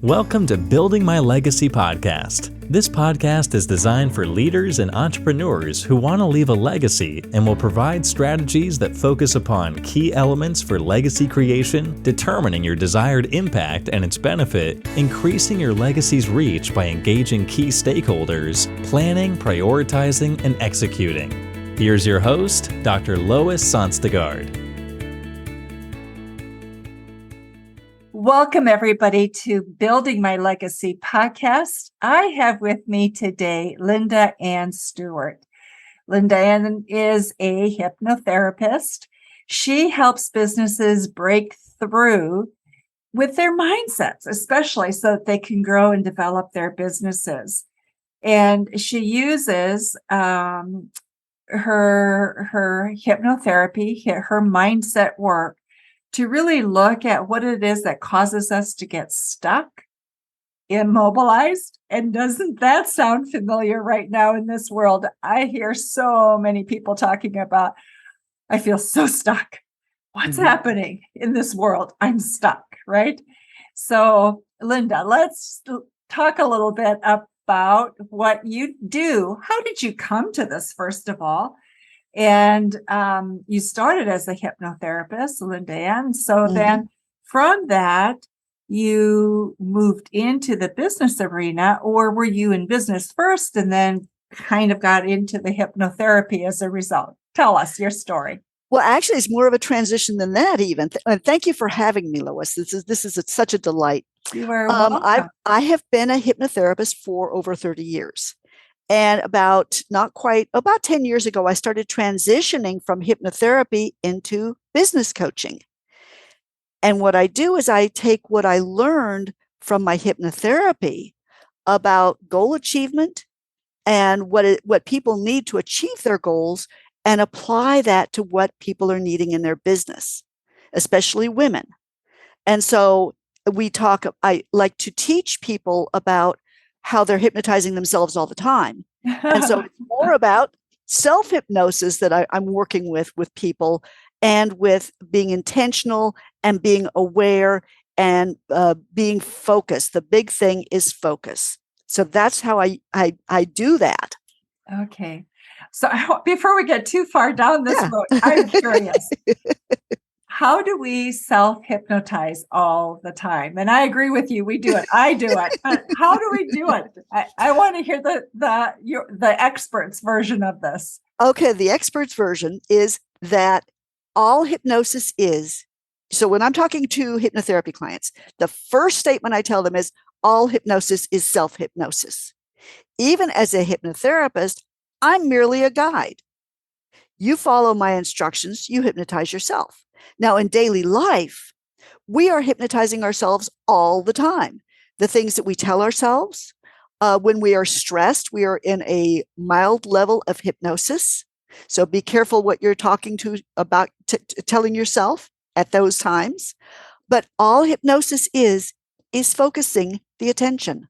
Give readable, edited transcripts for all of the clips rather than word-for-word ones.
Welcome to Building My Legacy podcast. This podcast is designed for leaders and entrepreneurs who want to leave a legacy and will provide strategies that focus upon key elements for legacy creation, determining your desired impact and its benefit, increasing your legacy's reach by engaging key stakeholders, planning, prioritizing, and executing. Here's your host, Dr. Lois Sonst. Welcome, everybody, to Building My Legacy podcast. I have with me today Linda-Ann Stewart. Linda-Ann is a hypnotherapist. She helps businesses break through with their mindsets, especially so that they can grow and develop their businesses. And she uses her hypnotherapy, her mindset work, to really look at what it is that causes us to get stuck, immobilized. And doesn't that sound familiar right now in this world? I hear so many people talking about, I feel so stuck. What's happening in this world? I'm stuck, right? So, Linda, let's talk a little bit about what you do. How did you come to this, first of all? And you started as a hypnotherapist, Linda-Ann. So then from that, you moved into the business arena, or were you in business first and then kind of got into the hypnotherapy as a result? Tell us your story. Well, actually, it's more of a transition than that even. Thank you for having me, Lois. This is such a delight. You are welcome. I have been a hypnotherapist for over 30 years. And about 10 years ago, I started transitioning from hypnotherapy into business coaching. And what I do is I take what I learned from my hypnotherapy about goal achievement and what people need to achieve their goals, and apply that to what people are needing in their business, especially women. And so I like to teach people about how they're hypnotizing themselves all the time. And so it's more about self-hypnosis that I'm working with people, and with being intentional and being aware and being focused. The big thing is focus. So that's how I do that. Okay. So before we get too far down this road, I'm curious. How do we self-hypnotize all the time? And I agree with you. We do it. I do it. But how do we do it? I want to hear the experts' version of this. Okay. The experts' version is that all hypnosis is. So when I'm talking to hypnotherapy clients, the first statement I tell them is all hypnosis is self-hypnosis. Even as a hypnotherapist, I'm merely a guide. You follow my instructions, you hypnotize yourself. Now, in daily life, we are hypnotizing ourselves all the time. The things that we tell ourselves, when we are stressed, we are in a mild level of hypnosis. So be careful what you're talking to about telling yourself at those times. But all hypnosis is focusing the attention.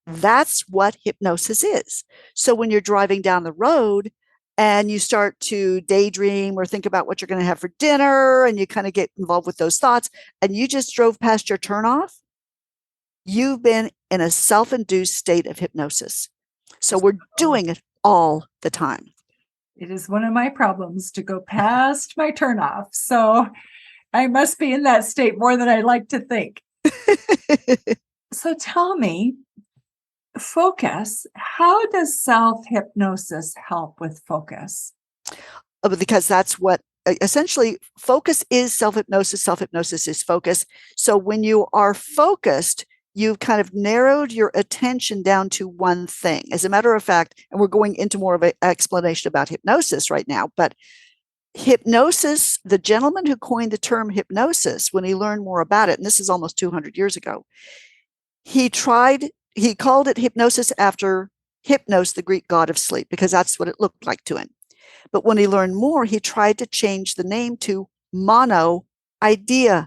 That's what hypnosis is. So when you're driving down the road, and you start to daydream or think about what you're going to have for dinner, and you kind of get involved with those thoughts, and you just drove past your turnoff, you've been in a self-induced state of hypnosis. So we're doing it all the time. It is one of my problems to go past my turnoff. So I must be in that state more than I like to think. So tell me, focus. How does self-hypnosis help with focus? Because that's what essentially focus is self-hypnosis. Self-hypnosis is focus. So when you are focused, you've kind of narrowed your attention down to one thing. As a matter of fact, and we're going into more of an explanation about hypnosis right now, but hypnosis, the gentleman who coined the term hypnosis, when he learned more about it, and this is almost 200 years ago, he called it hypnosis after Hypnos, the Greek god of sleep, because that's what it looked like to him. But when he learned more, he tried to change the name to monoideaism,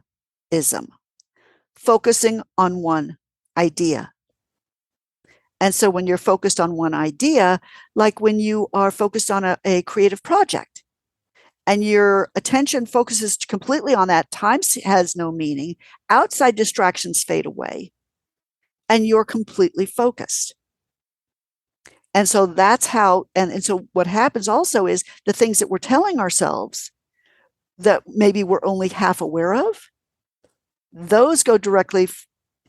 focusing on one idea. And so when you're focused on one idea, like when you are focused on a creative project, and your attention focuses completely on that, time has no meaning, outside distractions fade away, and you're completely focused. And so that's how, and so what happens also is the things that we're telling ourselves that maybe we're only half aware of, those go directly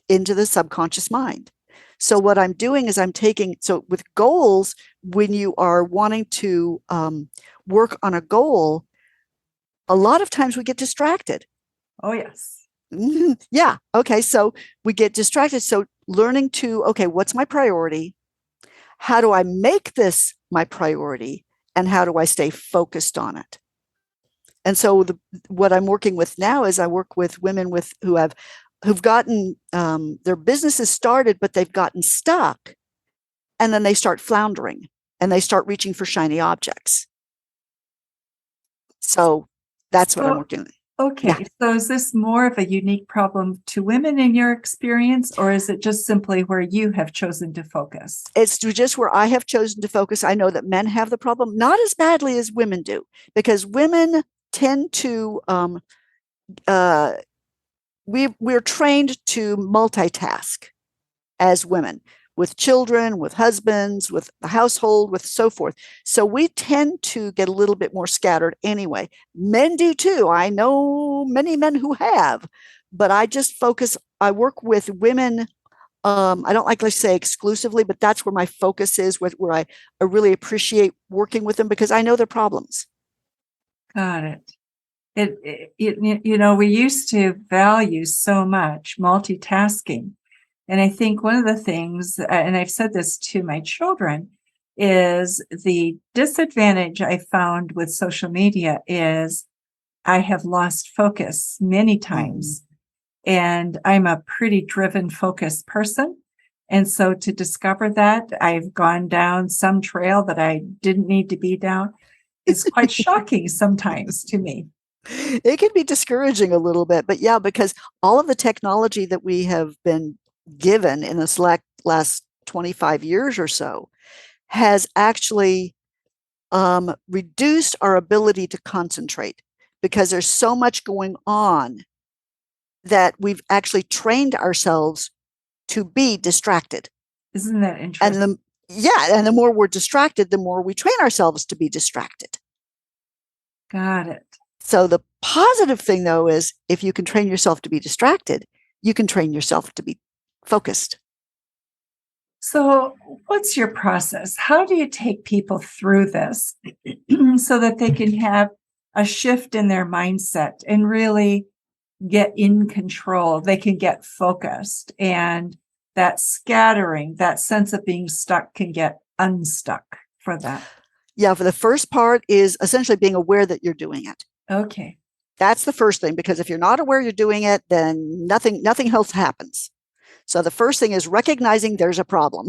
into the subconscious mind. So what I'm doing is so with goals, when you are wanting to work on a goal, a lot of times we get distracted. Oh, yes. Yeah. Okay. So we get distracted. So learning to, okay, what's my priority? How do I make this my priority? And how do I stay focused on it? And so what I'm working with now is I work with women who've gotten their businesses started, but they've gotten stuck. And then they start floundering and they start reaching for shiny objects. So that's what I'm working with. Okay. Yeah. So is this more of a unique problem to women in your experience, or is it just simply where you have chosen to focus? It's just where I have chosen to focus. I know that men have the problem, not as badly as women do, because women tend to, we're trained to multitask as women, with children, with husbands, with the household, with so forth. So we tend to get a little bit more scattered anyway. Men do too. I know many men who have, but I work with women. I don't like to say exclusively, but that's where my focus is, where I really appreciate working with them because I know their problems. Got it. We used to value so much multitasking. And I think one of the things, and I've said this to my children, is the disadvantage I found with social media is I have lost focus many times. And I'm a pretty driven, focused person. And so to discover that, I've gone down some trail that I didn't need to be down. It's quite shocking sometimes to me. It can be discouraging a little bit, but yeah, because all of the technology that we have been given in this last 25 years or so has actually reduced our ability to concentrate because there's so much going on that we've actually trained ourselves to be distracted. Isn't that interesting? And the more we're distracted, the more we train ourselves to be distracted. Got it. So the positive thing, though, is if you can train yourself to be distracted, you can train yourself to be focused. So what's your process? How do you take people through this so that they can have a shift in their mindset and really get in control? They can get focused, and that scattering, that sense of being stuck can get unstuck for that. Yeah, for the first part is essentially being aware that you're doing it. Okay. That's the first thing, because if you're not aware you're doing it, then nothing else happens. So the first thing is recognizing there's a problem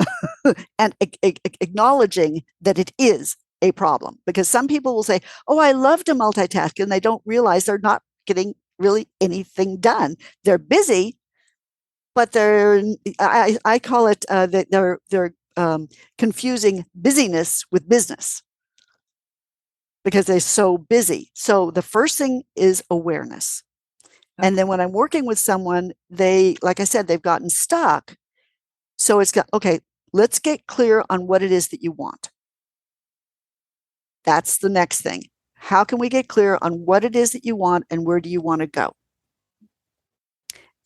and acknowledging that it is a problem. Because some people will say, oh, I love to multitask, and they don't realize they're not getting really anything done. They're busy, but I call it that they're confusing busyness with business because they're so busy. So the first thing is awareness. Okay. And then when I'm working with someone, like I said, they've gotten stuck. So okay, let's get clear on what it is that you want. That's the next thing. How can we get clear on what it is that you want and where do you want to go?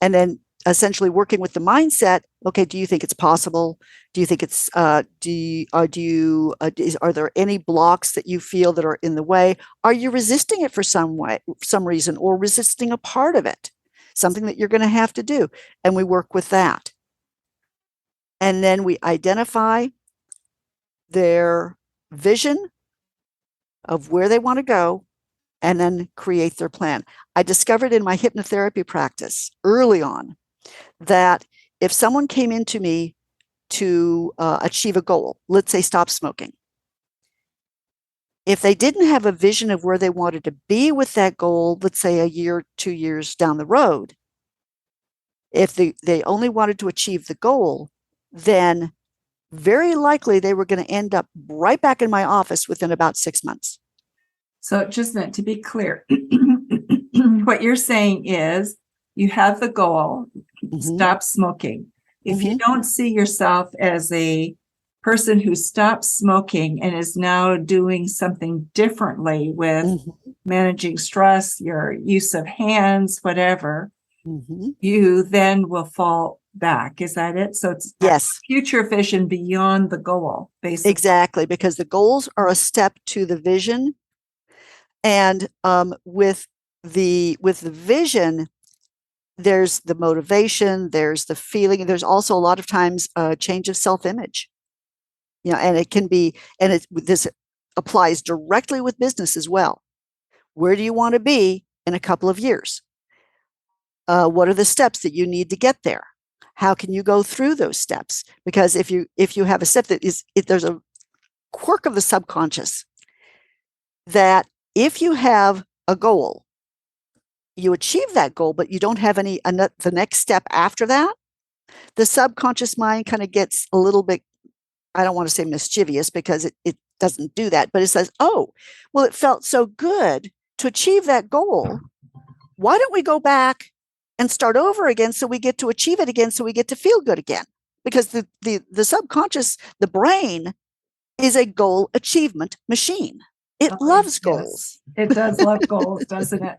And then essentially working with the mindset. Okay, do you think it's possible? Do you think it's, are there any blocks that you feel that are in the way? Are you resisting it for some reason, or resisting a part of it? Something that you're going to have to do. And we work with that. And then we identify their vision of where they want to go and then create their plan. I discovered in my hypnotherapy practice early on that if someone came into me to achieve a goal, let's say stop smoking, if they didn't have a vision of where they wanted to be with that goal, let's say a year, 2 years down the road, if they only wanted to achieve the goal, then very likely they were going to end up right back in my office within about 6 months. So just meant to be clear, what you're saying is you have the goal, stop smoking. if you don't see yourself as a person who stopped smoking and is now doing something differently with managing stress, your use of hands, whatever, you then will fall back. Is that it? So it's future vision beyond the goal, basically. Exactly, because the goals are a step to the vision. And with the vision, there's the motivation, there's the feeling, there's also a lot of times a change of self-image. And it can be, and this applies directly with business as well. Where do you want to be in a couple of years? What are the steps that you need to get there? How can you go through those steps? Because if you have a step that is, there's a quirk of the subconscious that if you have a goal, you achieve that goal, but you don't have the next step after that, the subconscious mind kind of gets a little bit, I don't want to say mischievous because it doesn't do that, but it says, oh, well, it felt so good to achieve that goal. Why don't we go back and start over again so we get to achieve it again, so we get to feel good again? Because the subconscious, the brain, is a goal achievement machine. It loves goals. It does love goals, doesn't it?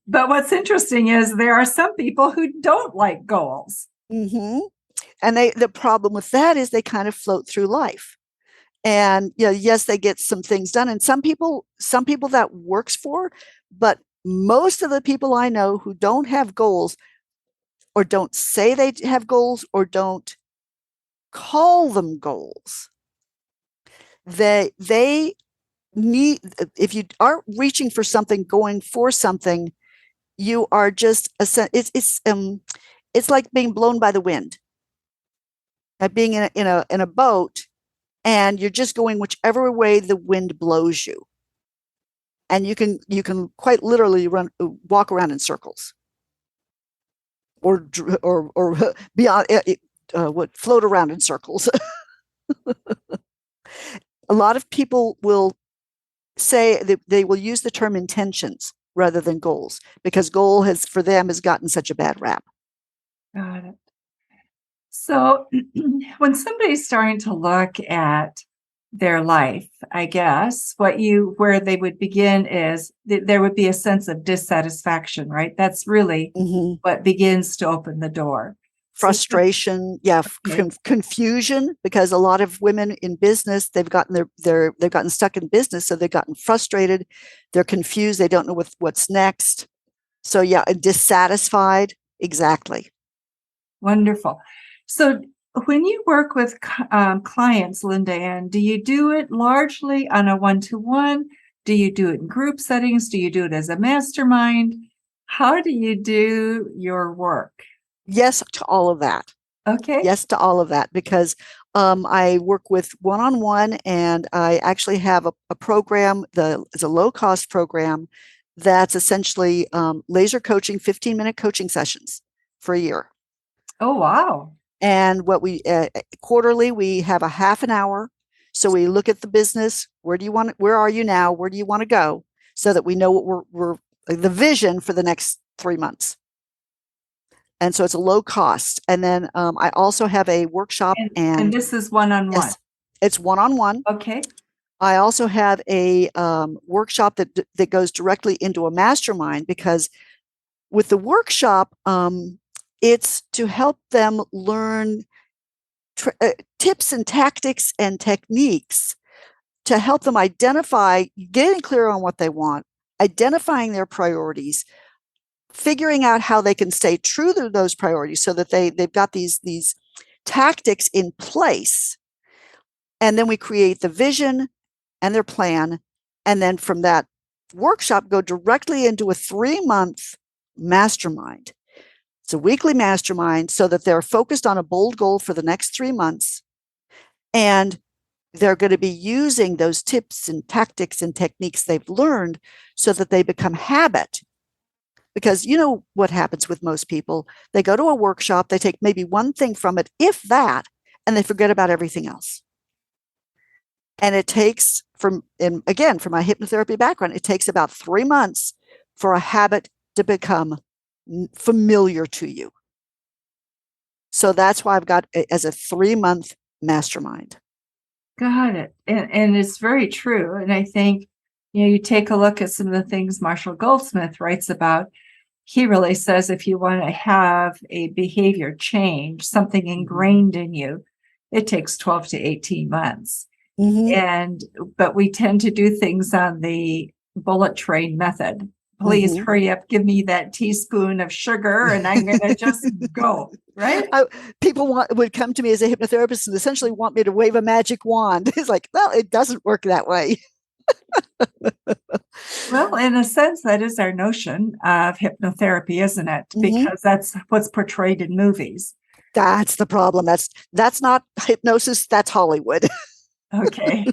But what's interesting is there are some people who don't like goals. And the problem with that is they kind of float through life. And yes, they get some things done. And some people that works for, but most of the people I know who don't have goals, or don't say they have goals, or don't call them goals, they need, if you aren't reaching for something, going for something, you are just it's like being blown by the wind. Like being in a boat, and you're just going whichever way the wind blows you. And you can quite literally walk around in circles, or beyond float around in circles. A lot of people will say that they will use the term intentions rather than goals, because goal for them has gotten such a bad rap. Got it. So when somebody's starting to look at their life, I guess where they would begin is there would be a sense of dissatisfaction, right? That's really what begins to open the door. Frustration, confusion, because a lot of women in business, they've gotten they've gotten stuck in business, so they've gotten frustrated, they're confused, they don't know what's next. So dissatisfied, exactly. Wonderful. So when you work with clients, Linda-Ann, do you do it largely on a one-to-one? Do you do it in group settings? Do you do it as a mastermind? How do you do your work? Yes to all of that. Okay. Yes to all of that, because I work with one-on-one, and I actually have a program. It's a low-cost program that's essentially laser coaching, 15-minute coaching sessions for a year. Oh, wow. And what we quarterly, we have a half an hour. So we look at the business. Where are you now? Where do you want to go? So that we know what we're the vision for the next 3 months. And so it's a low cost. And then I also have a workshop. And this is one-on-one. Yes, it's one-on-one. Okay. I also have a workshop that goes directly into a mastermind, because with the workshop, it's to help them learn tips and tactics and techniques to help them identify, getting clear on what they want, identifying their priorities, figuring out how they can stay true to those priorities, so that they've got these tactics in place. And then we create the vision and their plan. And then from that workshop, go directly into a 3-month mastermind. It's a weekly mastermind, so that they're focused on a bold goal for the next 3 months. And they're going to be using those tips and tactics and techniques they've learned, so that they become habit. Because you know what happens with most people. They go to a workshop, they take maybe one thing from it, if that, and they forget about everything else. And it takes, from my hypnotherapy background, it takes about 3 months for a habit to become familiar to you. So that's why I've got it as a 3-month mastermind. Got it. And it's very true. And I think, you take a look at some of the things Marshall Goldsmith writes about. He really says if you want to have a behavior change, something ingrained in you, it takes 12 to 18 months. But we tend to do things on the bullet train method. Please hurry up, give me that teaspoon of sugar and I'm going to just go, right? People would come to me as a hypnotherapist and essentially want me to wave a magic wand. It's like, well, it doesn't work that way. Well, in a sense, that is our notion of hypnotherapy, isn't it? Because that's what's portrayed in movies. That's the problem. That's not hypnosis. That's Hollywood. Okay.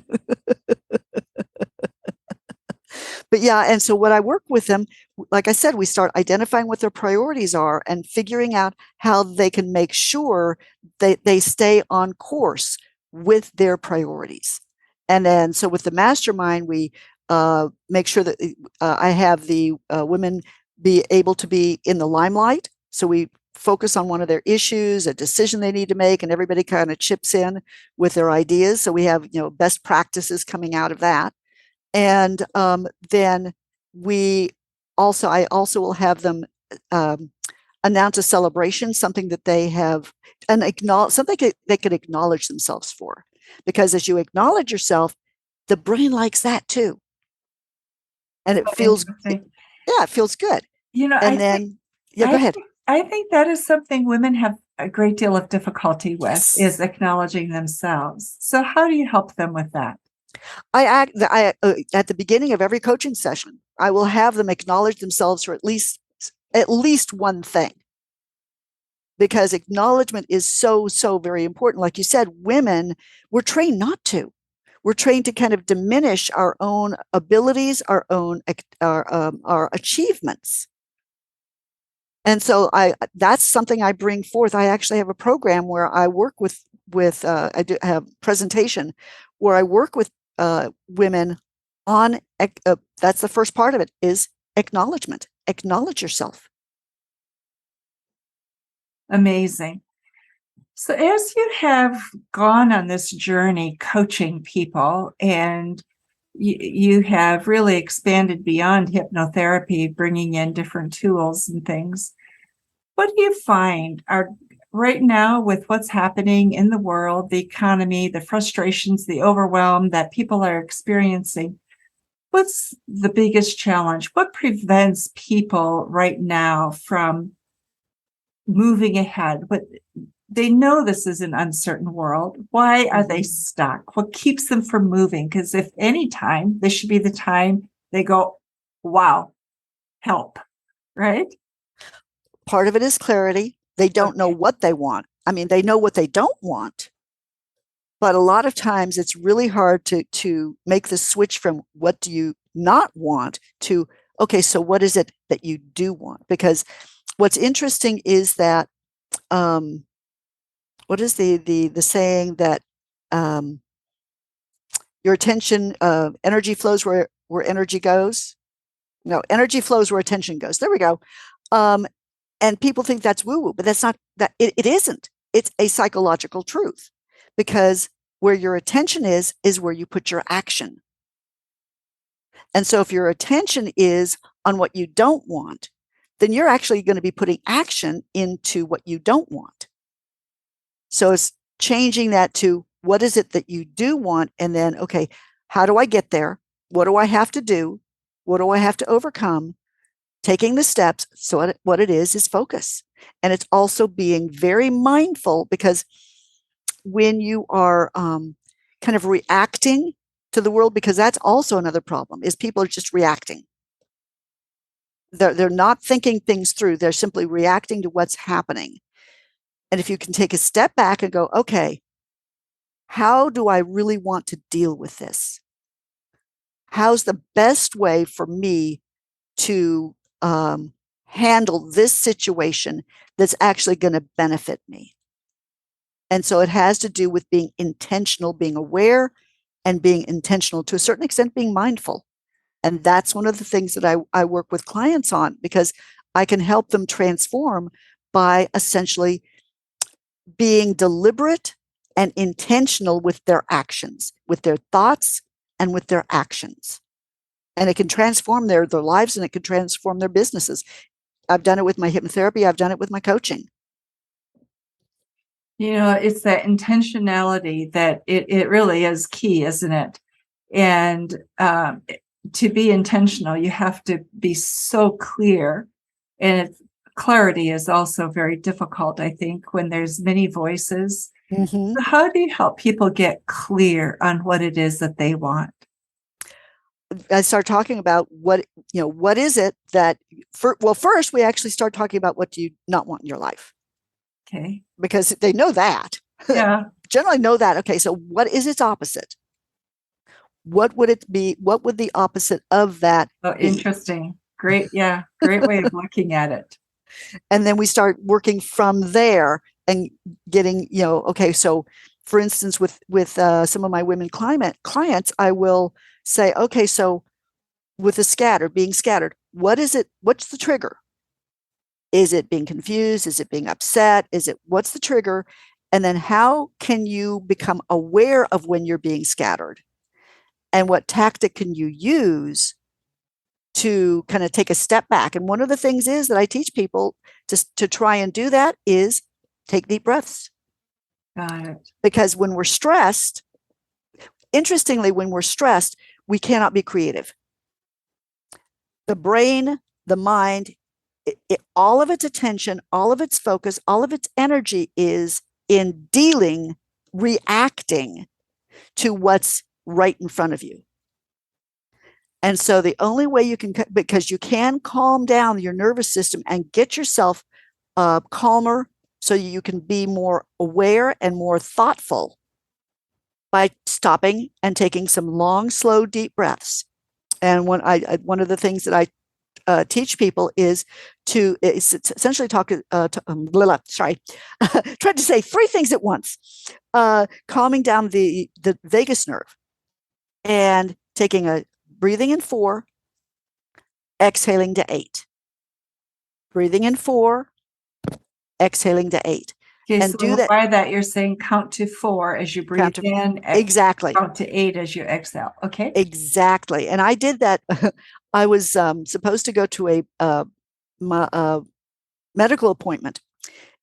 But yeah, and so what I work with them, like I said, we start identifying what their priorities are and figuring out how they can make sure that they stay on course with their priorities. And then, so with the mastermind, we make sure that I have the women be able to be in the limelight. So we focus on one of their issues, a decision they need to make, and everybody kind of chips in with their ideas. So we have, best practices coming out of that. And then I also will have them announce a celebration, something that they have, and something they could acknowledge themselves for. Because as you acknowledge yourself, the brain likes that too. And it feels, it feels good. Go ahead. I think that is something women have a great deal of difficulty with, is acknowledging themselves. So how do you help them with that? I at the beginning of every coaching session, I will have them acknowledge themselves for at least one thing, because acknowledgement is so very important. Like you said, women, we're trained not to. We're trained to kind of diminish our own abilities, our achievements. And so that's something I bring forth. I actually have a program where I work with I do have presentation where I work with women on, that's the first part of it, is acknowledgement. Acknowledge yourself. Amazing. So as you have gone on this journey coaching people, and you have really expanded beyond hypnotherapy, bringing in different tools and things, what do you find are right now with what's happening in the world, the economy, the frustrations, the overwhelm that people are experiencing? What's the biggest challenge? What prevents people right now from moving ahead? They know this is an uncertain world. Why are they stuck? What keeps them from moving? Because if any time, this should be the time they go, wow, help, right? Part of it is clarity. They don't know what they want. I mean, they know what they don't want. But a lot of times it's really hard to make the switch from what do you not want to, okay, so what is it that you do want? Because what's interesting is that, what is the saying that your attention, energy flows where energy goes? No, energy flows where attention goes. There we go. And people think that's woo-woo, but that's not that. It isn't. It's a psychological truth, because where your attention is where you put your action. And so if your attention is on what you don't want, then you're actually going to be putting action into what you don't want. So it's changing that to what is it that you do want? And then, okay, how do I get there? What do I have to do? What do I have to overcome? Taking the steps. So what it is focus. And it's also being very mindful, because when you are kind of reacting to the world, because that's also another problem, is people are just reacting. They're not thinking things through. They're simply reacting to what's happening. And if you can take a step back and go, okay, how do I really want to deal with this? How's the best way for me to handle this situation that's actually going to benefit me? And so it has to do with being intentional, being aware, and being intentional, to a certain extent, being mindful. And that's one of the things that I work with clients on, because I can help them transform by essentially being deliberate and intentional with their actions, with their thoughts and with their actions. And it can transform their lives, and it can transform their businesses. I've done it with my hypnotherapy. I've done it with my coaching. It's that intentionality that it really is key, isn't it? And to be intentional, you have to be so clear. And clarity is also very difficult, I think, when there's many voices. Mm-hmm. So how do you help people get clear on what it is that they want? I start talking about what is it that, first we actually start talking about what do you not want in your life? Okay. Because they know that. Yeah. Generally know that. Okay, so what is its opposite? What would it be? What would the opposite of that Oh, be? interesting. Great. Yeah. Great way of looking at it. And then we start working from there and getting, okay, so for instance, with some of my women clients, I will say, okay, so with being scattered, what is it? What's the trigger? Is it being confused? Is it being upset? What's the trigger? And then how can you become aware of when you're being scattered? And what tactic can you use to kind of take a step back? And one of the things is that I teach people to try and do that is take deep breaths. Got it. Because when we're stressed, interestingly, when we're stressed, we cannot be creative. The brain, the mind, all of its attention, all of its focus, all of its energy is in reacting to what's right in front of you. And so the only way you can, because you can calm down your nervous system and get yourself calmer so you can be more aware and more thoughtful, by stopping and taking some long, slow, deep breaths. And one of the things that I teach people is to essentially tried to say three things at once. Calming down the vagus nerve and taking a breathing in 4, exhaling to 8. Breathing in 4, exhaling to 8. Okay, And so do that. By that, you're saying count to 4 as you breathe in. Exactly. Count to 8 as you exhale. Okay. Exactly. And I did that. I was supposed to go to a medical appointment,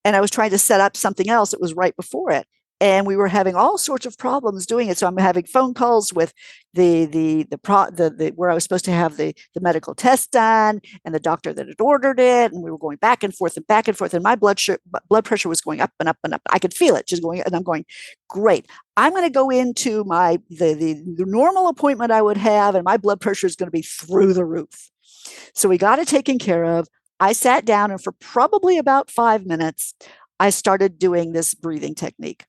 and I was trying to set up something else that was right before it. And we were having all sorts of problems doing it. So I'm having phone calls with the where I was supposed to have the medical test done, and the doctor that had ordered it, and we were going back and forth, and my blood pressure was going up and up and up. I could feel it just going, and I'm going, great. I'm going to go into the normal appointment I would have, and my blood pressure is going to be through the roof. So we got it taken care of. I sat down, and for probably about 5 minutes, I started doing this breathing technique.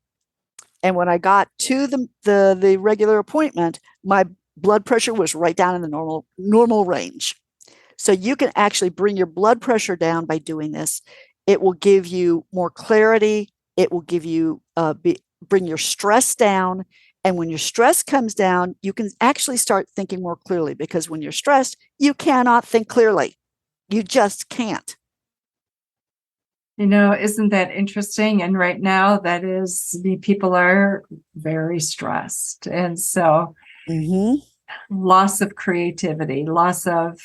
And when I got to the regular appointment, my blood pressure was right down in the normal range. So you can actually bring your blood pressure down by doing this. It will give you more clarity. It will give you bring your stress down. And when your stress comes down, you can actually start thinking more clearly, because when you're stressed, you cannot think clearly. You just can't. Isn't that interesting? And right now, people are very stressed. And so loss of creativity, loss of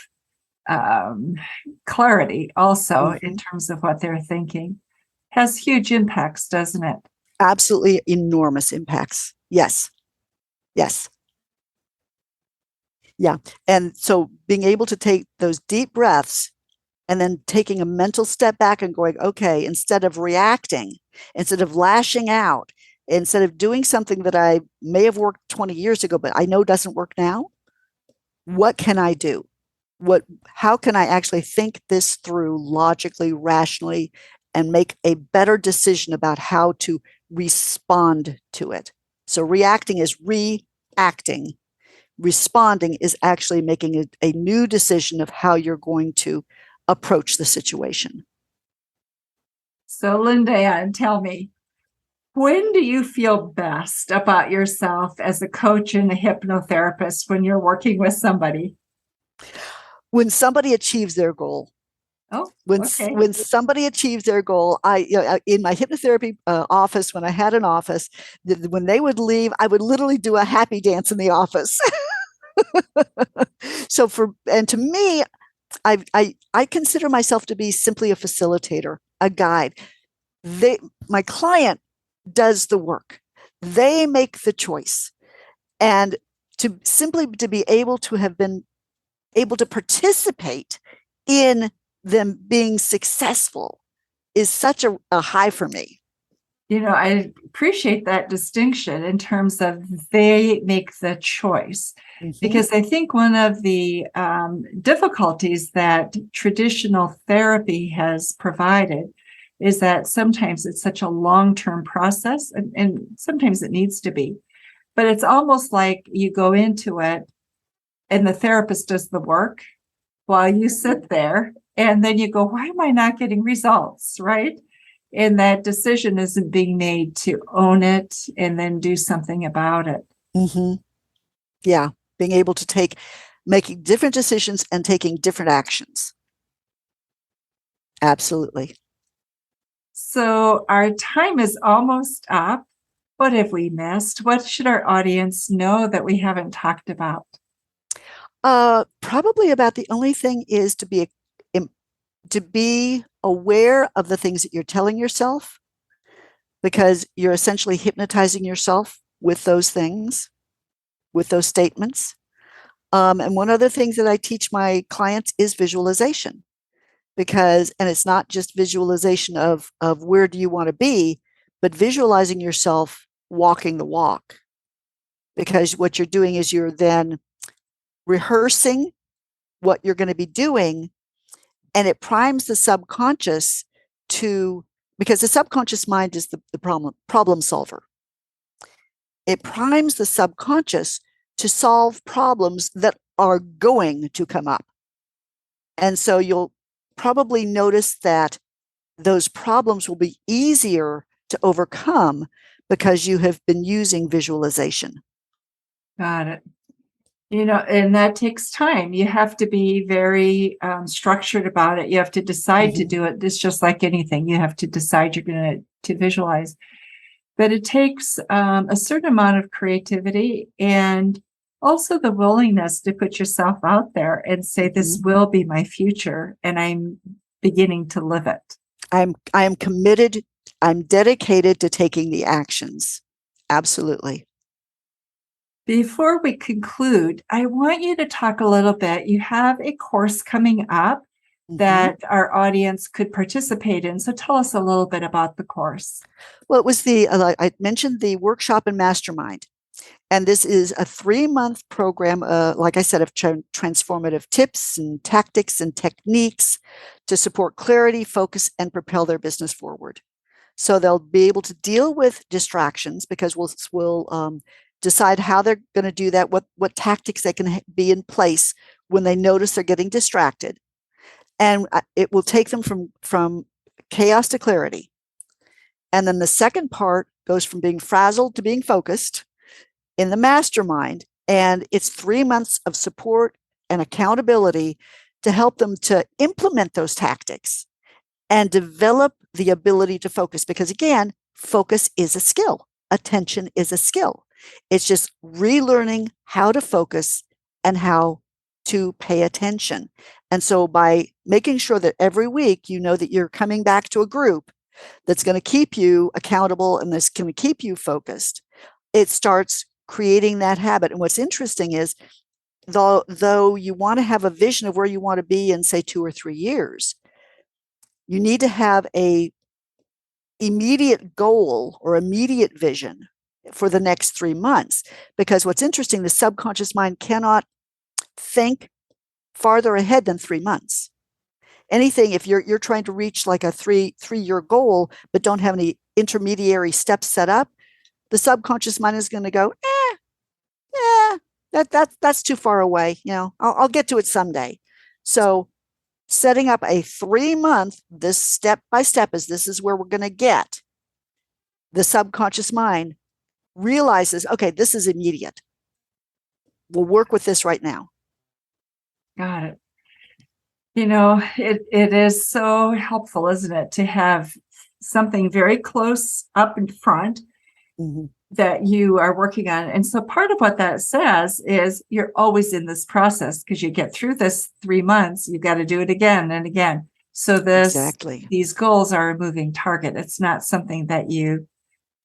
clarity also in terms of what they're thinking has huge impacts, doesn't it? Absolutely enormous impacts. Yes. Yes. Yeah. And so being able to take those deep breaths and then taking a mental step back and going, okay, instead of reacting, instead of lashing out, instead of doing something that I may have worked 20 years ago, but I know doesn't work now, what can I do? How can I actually think this through logically, rationally, and make a better decision about how to respond to it? So reacting is reacting. Responding is actually making a new decision of how you're going to approach the situation. So Linda-Ann, tell me, when do you feel best about yourself as a coach and a hypnotherapist when you're working with somebody? When somebody achieves their goal. Oh, When okay. when somebody achieves their goal, in my hypnotherapy office, when I had an office, when they would leave, I would literally do a happy dance in the office. And to me, I consider myself to be simply a facilitator, a guide. My client does the work. They make the choice. And to be able to have been able to participate in them being successful is such a high for me. I appreciate that distinction in terms of they make the choice, because I think one of the difficulties that traditional therapy has provided is that sometimes it's such a long-term process, and sometimes it needs to be, but it's almost like you go into it and the therapist does the work while you sit there, and then you go, why am I not getting results, right? And that decision isn't being made to own it and then do something about it. Yeah, being able to making different decisions and taking different actions. Absolutely. So our time is almost up. What have we missed? What should our audience know that we haven't talked about? Probably about the only thing is to be aware of the things that you're telling yourself, because you're essentially hypnotizing yourself with those things, with those statements. And one of the things that I teach my clients is visualization, and it's not just visualization of where do you want to be, but visualizing yourself walking the walk. Because what you're doing is you're then rehearsing what you're going to be doing, and it primes the subconscious because the subconscious mind is the problem solver. It primes the subconscious to solve problems that are going to come up. And so you'll probably notice that those problems will be easier to overcome because you have been using visualization. Got it. And that takes time. You have to be very structured about it. You have to decide to do it. It's just like anything. You have to decide you're going to visualize. But it takes a certain amount of creativity and also the willingness to put yourself out there and say, this will be my future, and I'm beginning to live it. I am committed. I'm dedicated to taking the actions. Absolutely. Before we conclude, I want you to talk a little bit. You have a course coming up that our audience could participate in. So tell us a little bit about the course. Well, it was I mentioned the workshop and mastermind. And this is a 3-month program, like I said, of transformative tips and tactics and techniques to support clarity, focus, and propel their business forward. So they'll be able to deal with distractions, because we'll decide how they're going to do that, what tactics they can be in place when they notice they're getting distracted. And it will take them from chaos to clarity. And then the second part goes from being frazzled to being focused in the mastermind. And it's 3 months of support and accountability to help them to implement those tactics and develop the ability to focus. Because again, focus is a skill. Attention is a skill. It's just relearning how to focus and how to pay attention. And so by making sure that every week you know that you're coming back to a group that's going to keep you accountable and that's going to keep you focused, it starts creating that habit. And what's interesting is, though you want to have a vision of where you want to be in, say, 2 or 3 years, you need to have a immediate goal or immediate vision for the next 3 months. Because what's interesting, the subconscious mind cannot think farther ahead than 3 months. Anything, if you're trying to reach like a three-year goal, but don't have any intermediary steps set up, the subconscious mind is going to go, that's too far away. I'll get to it someday. So setting up a 3-month, this step by step, this is where we're going to get, the subconscious mind realizes, okay, this is immediate. We'll work with this right now. Got it. It is so helpful, isn't it, to have something very close up in front that you are working on. And so part of what that says is you're always in this process because you get through this 3 months, you've got to do it again and again. So these goals are a moving target. It's not something that you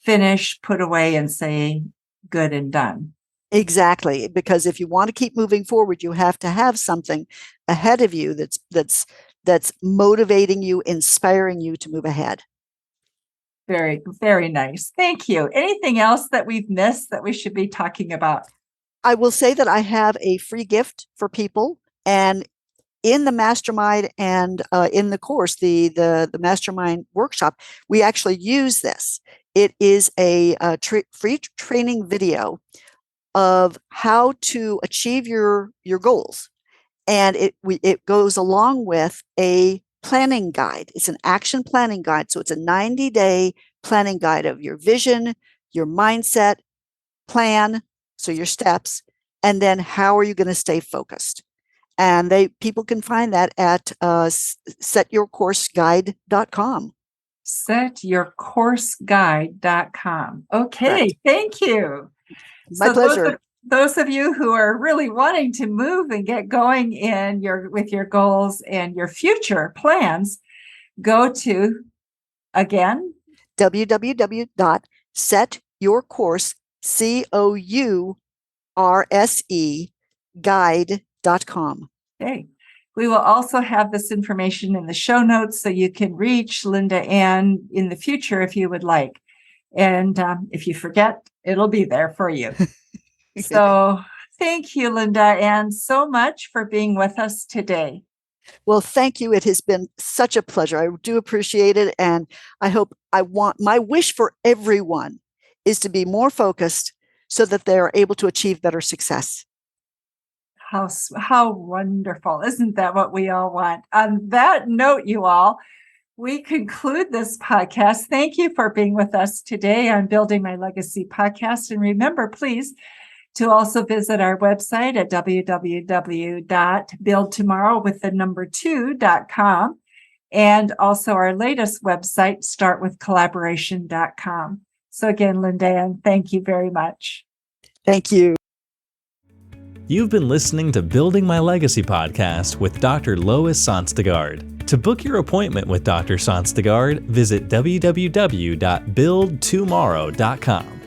finish, put away, and say good and done. Exactly. Because if you want to keep moving forward, you have to have something ahead of you that's motivating you, inspiring you to move ahead. Very, very nice. Thank you. Anything else that we've missed that we should be talking about? I will say that I have a free gift for people, and in the mastermind and in the course, the mastermind workshop, we actually use this. It is a free training video of how to achieve your goals, and it goes along with a planning guide. It's an action planning guide, so it's a 90-day planning guide of your vision, your mindset, plan, so your steps, and then how are you going to stay focused. And people can find that at setyourcourseguide.com. Setyourcourseguide.com. Okay, Correct. Thank you. My pleasure. Those of you who are really wanting to move and get going with your goals and your future plans, go to, again, www.setyourcourseguide.com. Okay. We will also have this information in the show notes so you can reach Linda-Ann in the future if you would like. And if you forget, it'll be there for you. So thank you, Linda-Ann, so much for being with us today. Well, thank you. It has been such a pleasure. I do appreciate it. And my wish for everyone is to be more focused so that they are able to achieve better success. How wonderful. Isn't that what we all want? On that note, you all, we conclude this podcast. Thank you for being with us today on Building My Legacy podcast. And remember, please, to also visit our website at www.buildtomorrow2.com, and also our latest website, startwithcollaboration.com. So again, Linda-Ann, thank you very much. Thank you. You've been listening to Building My Legacy podcast with Dr. Lois Sonst. To book your appointment with Dr. Sonst, visit www.buildtomorrow.com.